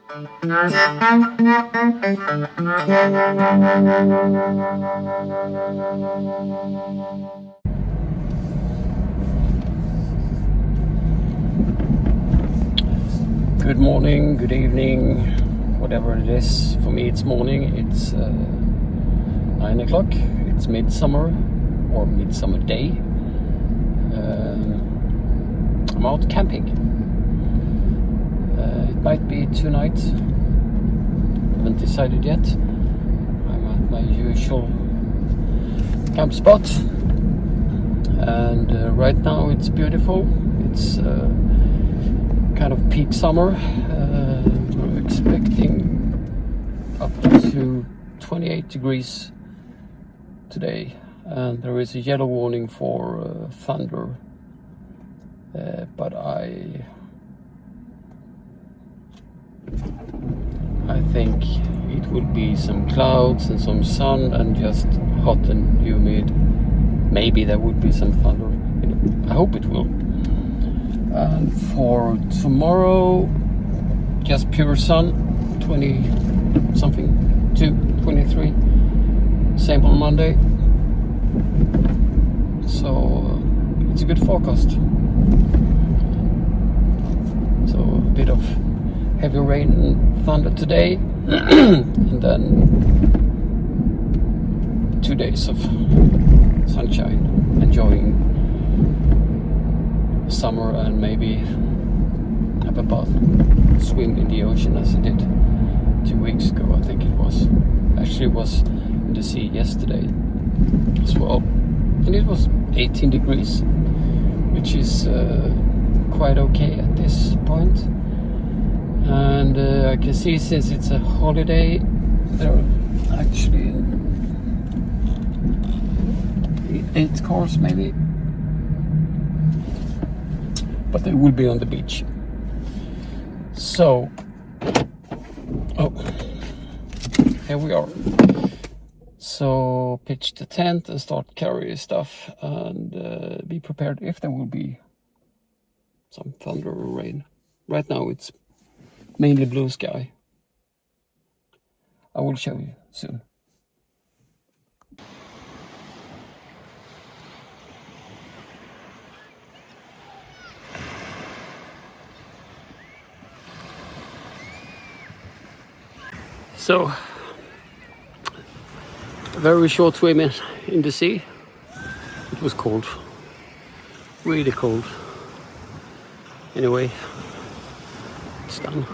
Good morning, good evening, whatever it is. For me it's morning, it's 9 o'clock, it's midsummer or midsummer day. I'm out camping. It might be tonight, haven't decided yet. I'm at my usual camp spot, and right now it's beautiful. It's kind of peak summer. We're expecting up to 28 degrees today, and there is a yellow warning for thunder, but I think it will be some clouds and some sun and just hot and humid. Maybe there would be some thunder. I hope it will. And for tomorrow, just pure sun, 20 something, 23. Same on Monday. So it's a good forecast. So a bit of heavy rain and thunder today, and then 2 days of sunshine, enjoying summer, and maybe have a bath, swim in the ocean as I did 2 weeks ago. I think it was. Actually, it was in the sea yesterday as well, and it was 18 degrees, which is quite okay at this point. And I can see, since it's a holiday, there are actually 8 cars maybe, but they will be on the beach. So, here we are. So pitch the tent and start carrying stuff, and be prepared if there will be some thunder or rain. Right now it's mainly blue sky. I will show you soon. So, a very short swim in the sea. It was cold, really cold. Anyway, it's done.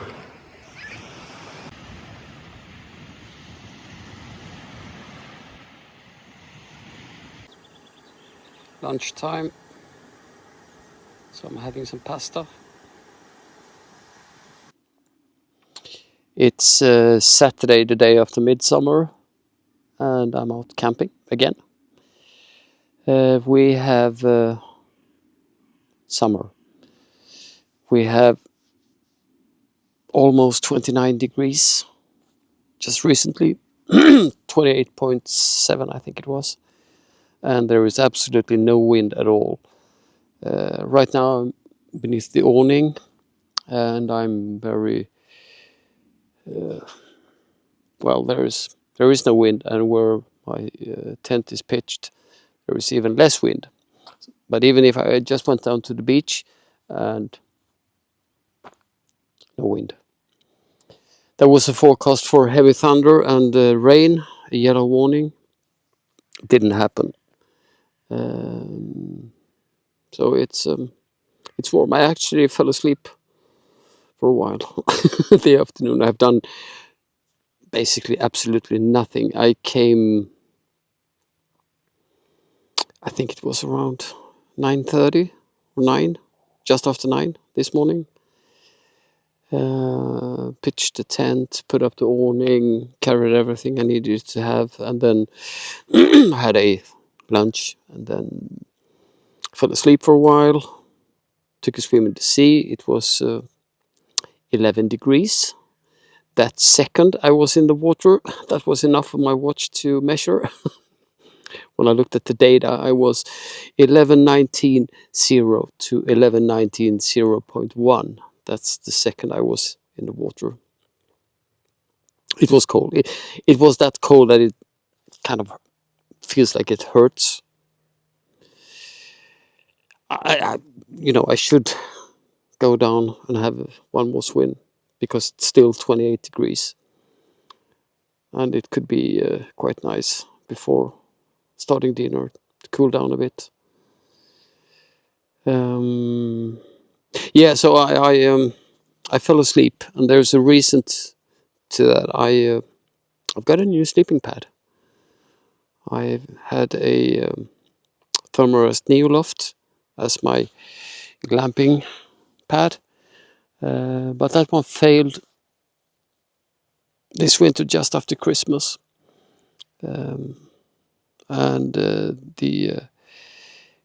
Lunchtime, so I'm having some pasta. It's Saturday, the day after midsummer, and I'm out camping again. We have summer. We have almost 29 degrees just recently, 28.7 I think it was, and there is absolutely no wind at all. Right now I'm beneath the awning, and I'm very well, there is no wind, and where my tent is pitched there is even less wind. But even if I just went down to the beach, and no wind. There was a forecast for heavy thunder and rain, a yellow warning. It didn't happen. So it's warm. I actually fell asleep for a while the afternoon. I've done basically absolutely nothing. I came, I think it was around 9:30 or 9, just after 9 this morning. Pitched the tent, put up the awning, carried everything I needed to have, and then had a lunch, and then fell asleep for a while. Took a swim in the sea. It was 11 degrees. That second I was in the water, that was enough for my watch to measure. When I looked at the data, I was 11:19.0 to 11:19.0.1. That's the second I was in the water. It was cold. It was that cold that it kind of feels like it hurts. I I should go down and have one more swim because it's still 28 degrees, and it could be quite nice before starting dinner to cool down a bit. Um, yeah, so I fell asleep, and there's a reason to that. I've got a new sleeping pad. I've had a Thermarest Neoloft as my glamping pad, but that one failed this winter just after Christmas, and the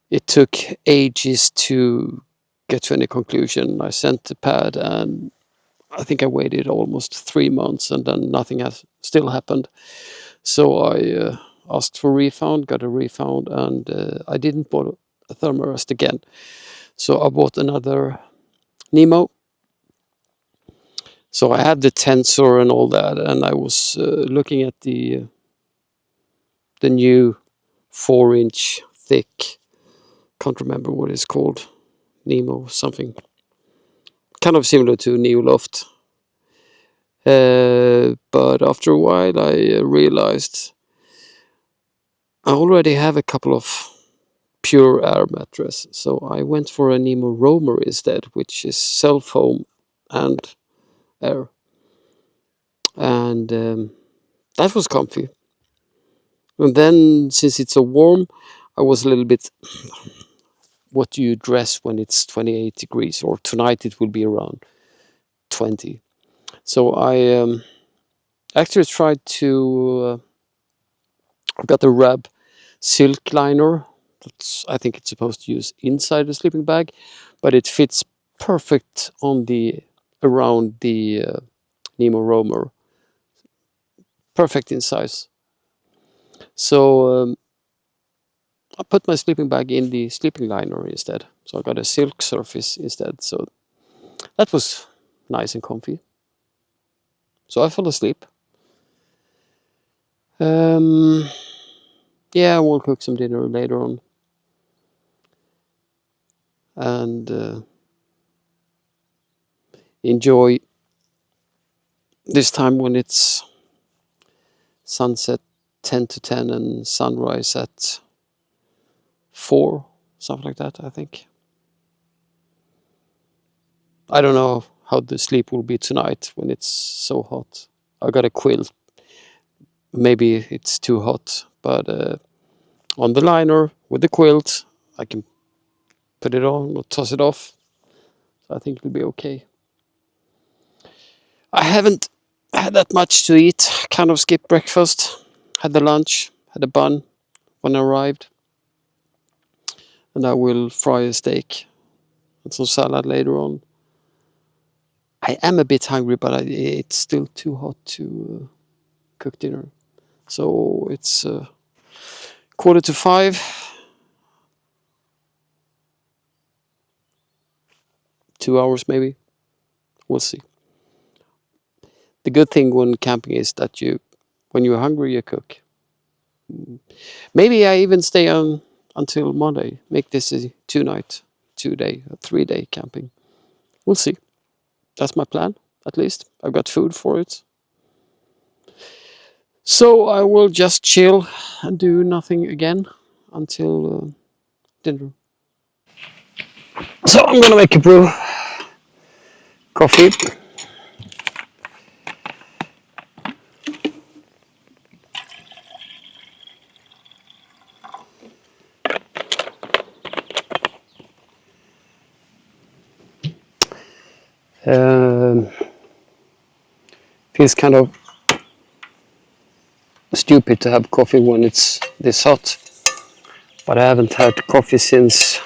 it took ages to get to any conclusion. I sent the pad, and I think I waited almost 3 months, and then nothing has still happened. So I asked for a refund, got a refund, and I didn't buy a Thermarest again. So I bought another Nemo. So I had the tensor and all that, and I was looking at the new 4-inch thick. Can't remember what it's called. Nemo something. Kind of similar to Neoloft. But after a while, I realized I already have a couple of pure air mattress, so I went for a Nemo Roamer instead, which is cell foam and air, and that was comfy. And then, since it's so warm, I was a little bit. What do you dress when it's 28 degrees? Or tonight it will be around 20. So I actually tried to. I got a Rab silk liner. I think it's supposed to use inside the sleeping bag, but it fits perfect on the around the Nemo Roamer. Perfect in size. So I put my sleeping bag in the sleeping liner instead. So I got a silk surface instead. So that was nice and comfy. So I fell asleep. Um, yeah, we'll cook some dinner later on. And enjoy this time when it's sunset 10 to 10 and sunrise at 4, something like that, I think. I don't know how the sleep will be tonight when it's so hot. I got a quilt. Maybe it's too hot, but on the liner with the quilt, I can put it on or toss it off. So I think it'll be okay. I haven't had that much to eat. Kind of skipped breakfast. Had the lunch, had a bun when I arrived. And I will fry a steak and some salad later on. I am a bit hungry, but it's still too hot to cook dinner. So it's 4:45, 2 hours maybe. We'll see. The good thing when camping is that when you're hungry, you cook. Maybe I even stay on until Monday. Make this a 2-night, 2-day, 3-day camping. We'll see. That's my plan, at least. I've got food for it. So I will just chill and do nothing again until dinner. So I'm gonna make a brew coffee. Um, Feels kind of stupid to have coffee when it's this hot, but I haven't had coffee since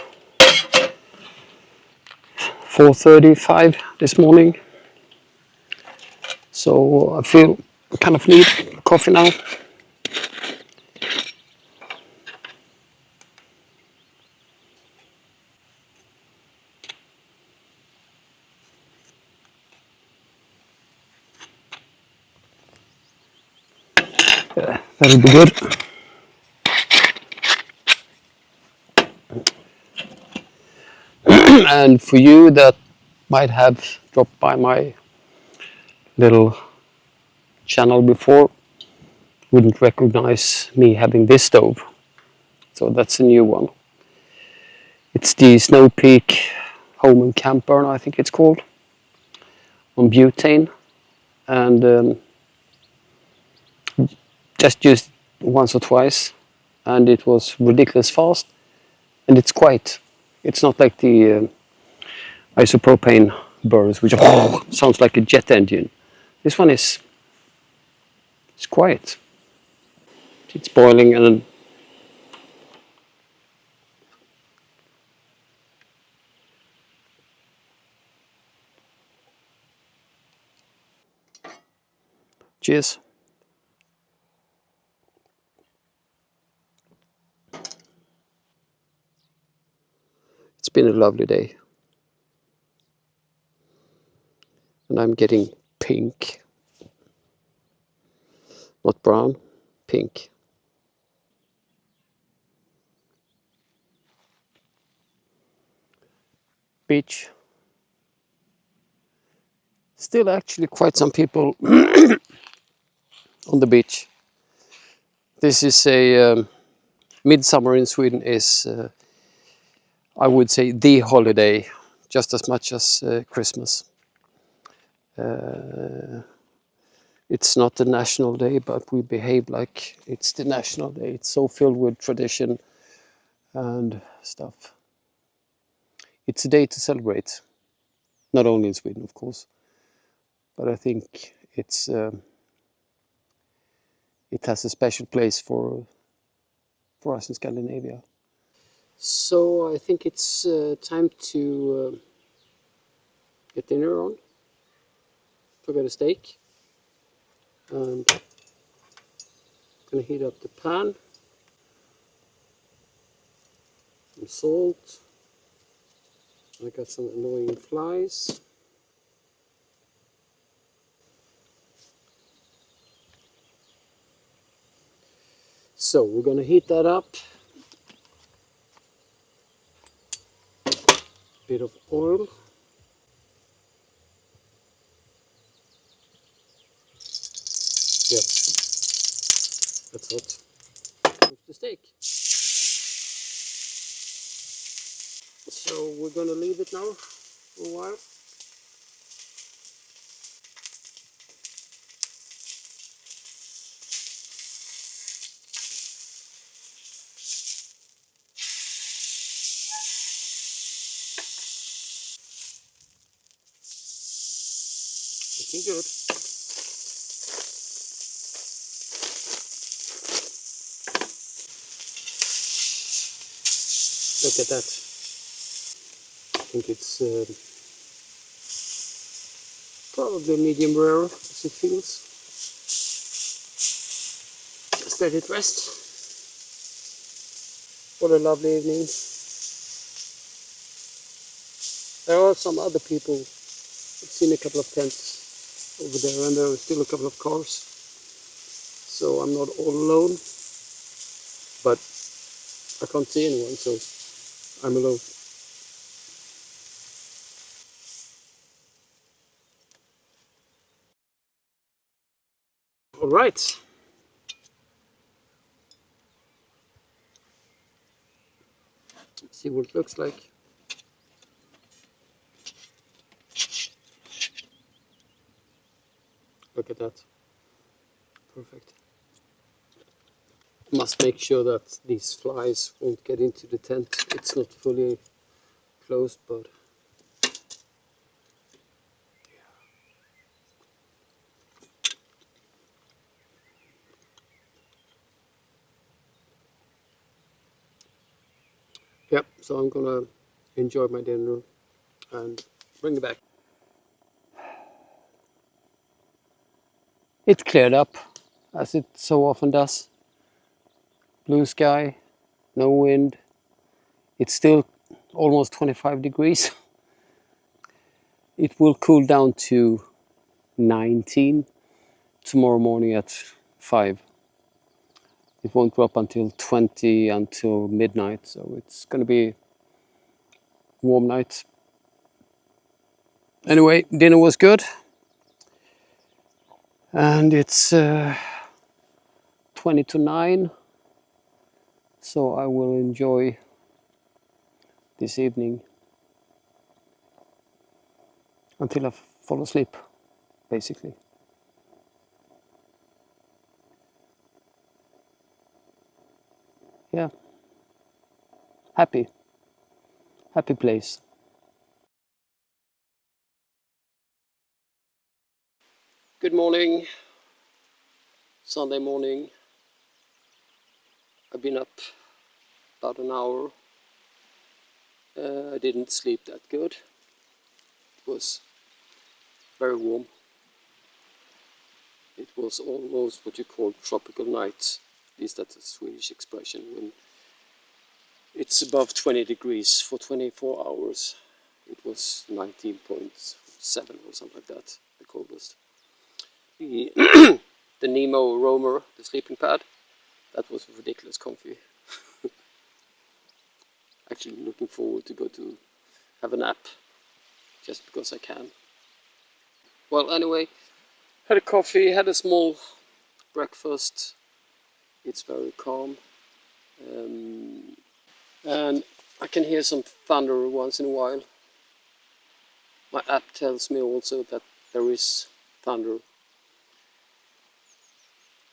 4:35 this morning. So I feel kind of need coffee now. That'll be good. And for you that might have dropped by my little channel before, wouldn't recognize me having this stove. So that's a new one. It's the Snow Peak Home and Camp Burner, I think it's called, on butane. And just used once or twice, and it was ridiculous fast, and it's quiet. It's not like the isopropane burners, which sounds like a jet engine. This one is it's quiet. It's boiling, and cheers. It's been a lovely day, and I'm getting pink, not brown, pink. Beach. Still actually quite some people on the beach. This is a midsummer in Sweden is I would say the holiday, just as much as Christmas. It's not the national day, but we behave like it's the national day. It's so filled with tradition and stuff. It's a day to celebrate, not only in Sweden, of course, but I think it has a special place for us in Scandinavia. So I think it's time to get dinner on. So I got a steak, and I'm gonna heat up the pan. Some salt. I got some annoying flies. So we're gonna heat that up. Bit of oil. Yep, that's hot. Cook the steak. So we're gonna leave it now for a while. Looking good. Look at that. I think it's probably medium rare as it feels. Just let it rest. What a lovely evening. There are some other people. I've seen a couple of tents over there, and there are still a couple of cars. So I'm not all alone, but I can't see anyone, so I'm alone. All right. See what it looks like. Look at that. Perfect. Must make sure that these flies won't get into the tent. It's not fully closed, but yep. So I'm gonna enjoy my dinner and bring it back. It cleared up, as it so often does. Blue sky, no wind. It's still almost 25 degrees. It will cool down to 19 tomorrow morning at 5. It won't drop until 20 until midnight, so it's gonna be warm night. Anyway, dinner was good, and it's 20 to 9, so I will enjoy this evening until I fall asleep, basically. Yeah, happy place. Good morning, Sunday morning. I've been up about an hour. I didn't sleep that good. It was very warm. It was almost what you call tropical night. At least that's a Swedish expression. When it's above 20 degrees for 24 hours. It was 19.7 or something like that, the coldest. The, the Nemo roamer, the sleeping pad, that was ridiculous comfy. Actually looking forward to go to have a nap, just because I can. Well, anyway, had a coffee, had a small breakfast. It's very calm. And I can hear some thunder once in a while. My app tells me also that there is thunder,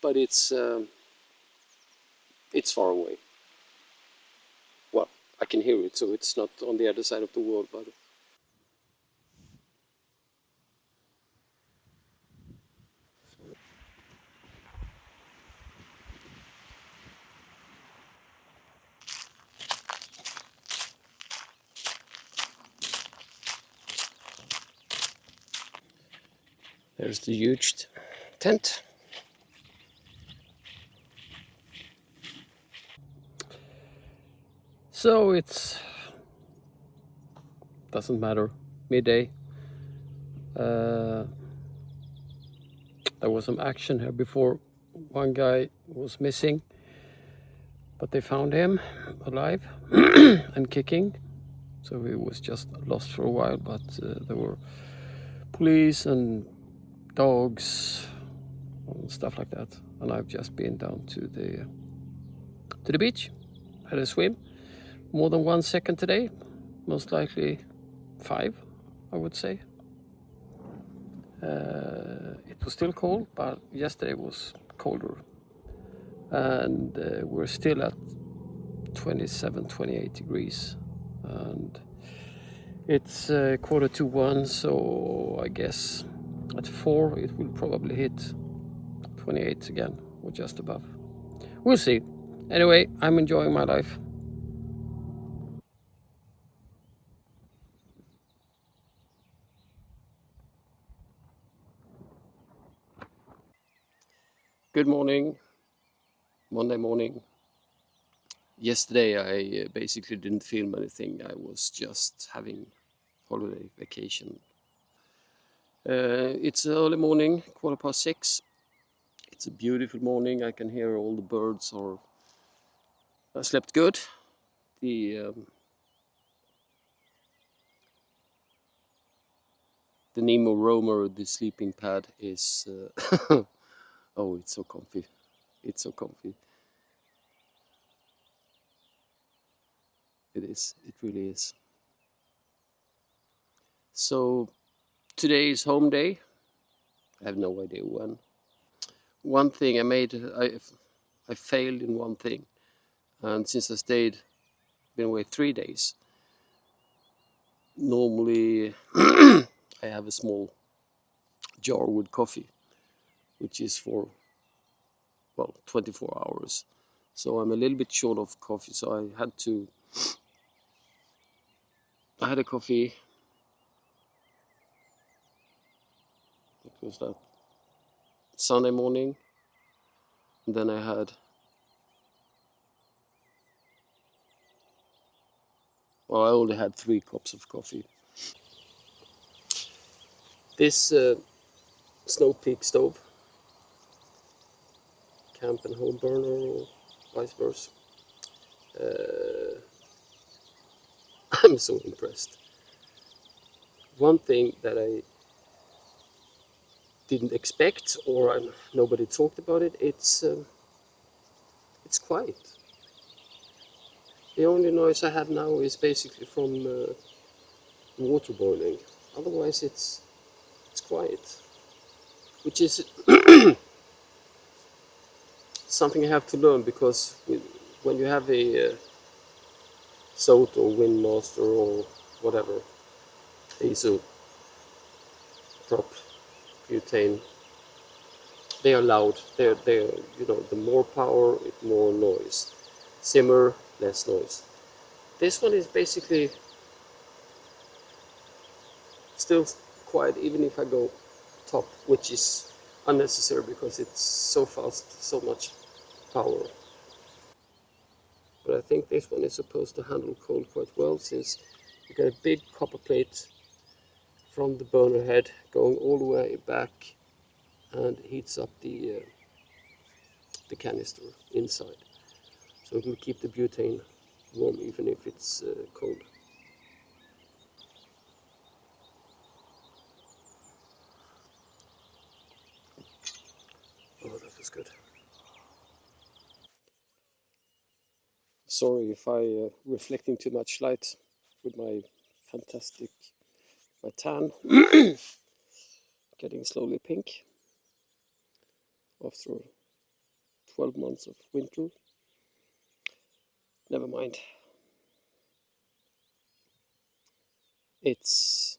but it's far away. Well, I can hear it, so it's not on the other side of the world, but there's the huge tent. So it's doesn't matter, midday. There was some action here before. One guy was missing, but they found him alive and kicking. So he was just lost for a while, but there were police and dogs and stuff like that. And I've just been down to the beach, had a swim. More than 1 second today, most likely 5, I would say. It was still cold, but yesterday was colder. And we're still at 27, 28 degrees. And it's 1:45, so I guess at 4 it will probably hit 28 again, or just above. We'll see. Anyway, I'm enjoying my life. Good morning, Monday morning. Yesterday I basically didn't film anything. I was just having holiday vacation. It's early morning, 6:15. It's a beautiful morning. I can hear all the birds. I slept good. The Nemo roamer, the sleeping pad, is oh, it's so comfy. It's so comfy. It is. It really is. So today is home day. I have no idea when. One thing I failed in one thing, and since I been away 3 days, normally I have a small jar with coffee, which is for 24 hours. So I'm a little bit short of coffee, so I had a coffee. What was that? Sunday morning. And then I only had 3 cups of coffee. This Snow Peak stove, camp and home burner, vice versa. Uh, I'm so impressed. One thing that I didn't expect, or nobody talked about it, it's quiet. The only noise I have now is basically from water boiling. Otherwise, it's quiet, which is something I have to learn because when you have a SOT or Windmaster or whatever, ISO, prop, butane, they are loud. They're the more power, more noise. Simmer, less noise. This one is basically still quiet even if I go top, which is unnecessary because it's so fast, so much power. But I think this one is supposed to handle cold quite well since you get a big copper plate from the burner head going all the way back and heats up the canister inside. So it will keep the butane warm even if it's cold. Oh, that was good. Sorry if I reflecting too much light with my fantastic, my tan getting slowly pink after 12 months of winter. Never mind. It's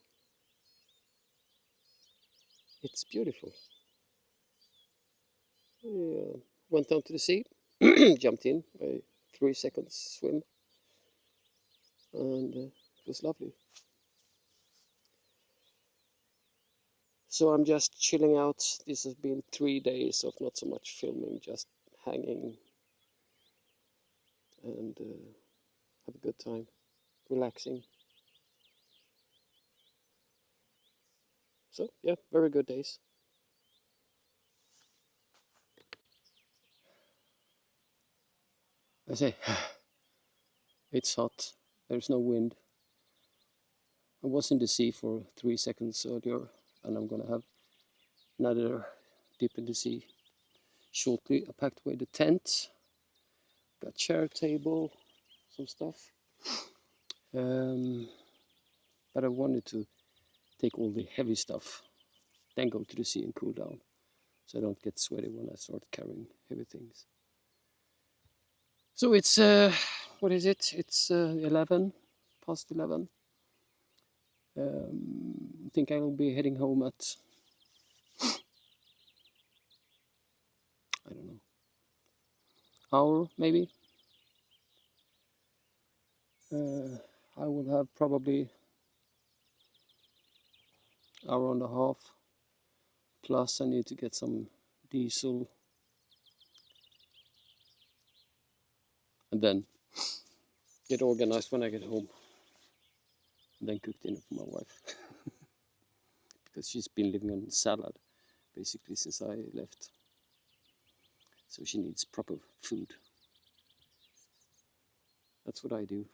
beautiful. We went down to the sea, jumped in, a 3 seconds swim, and it was lovely. So I'm just chilling out. This has been 3 days of not so much filming, just hanging and have a good time, relaxing. So yeah, very good days. I say, it's hot. There's no wind. I was in the sea for 3 seconds earlier, and I'm gonna have another dip in the sea shortly. I packed away the tent, got chair table, some stuff. But I wanted to take all the heavy stuff, then go to the sea and cool down, so I don't get sweaty when I start carrying heavy things. So it's what is it? It's 11, past 11. I think I will be heading home at, I don't know, hour maybe. I will have probably hour and a half. Plus I need to get some diesel and then get organized when I get home. And then cook dinner for my wife. Because she's been living on salad basically since I left. So she needs proper food. That's what I do.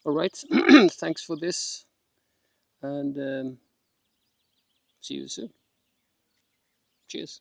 All right, thanks for this, and see you soon. Cheers.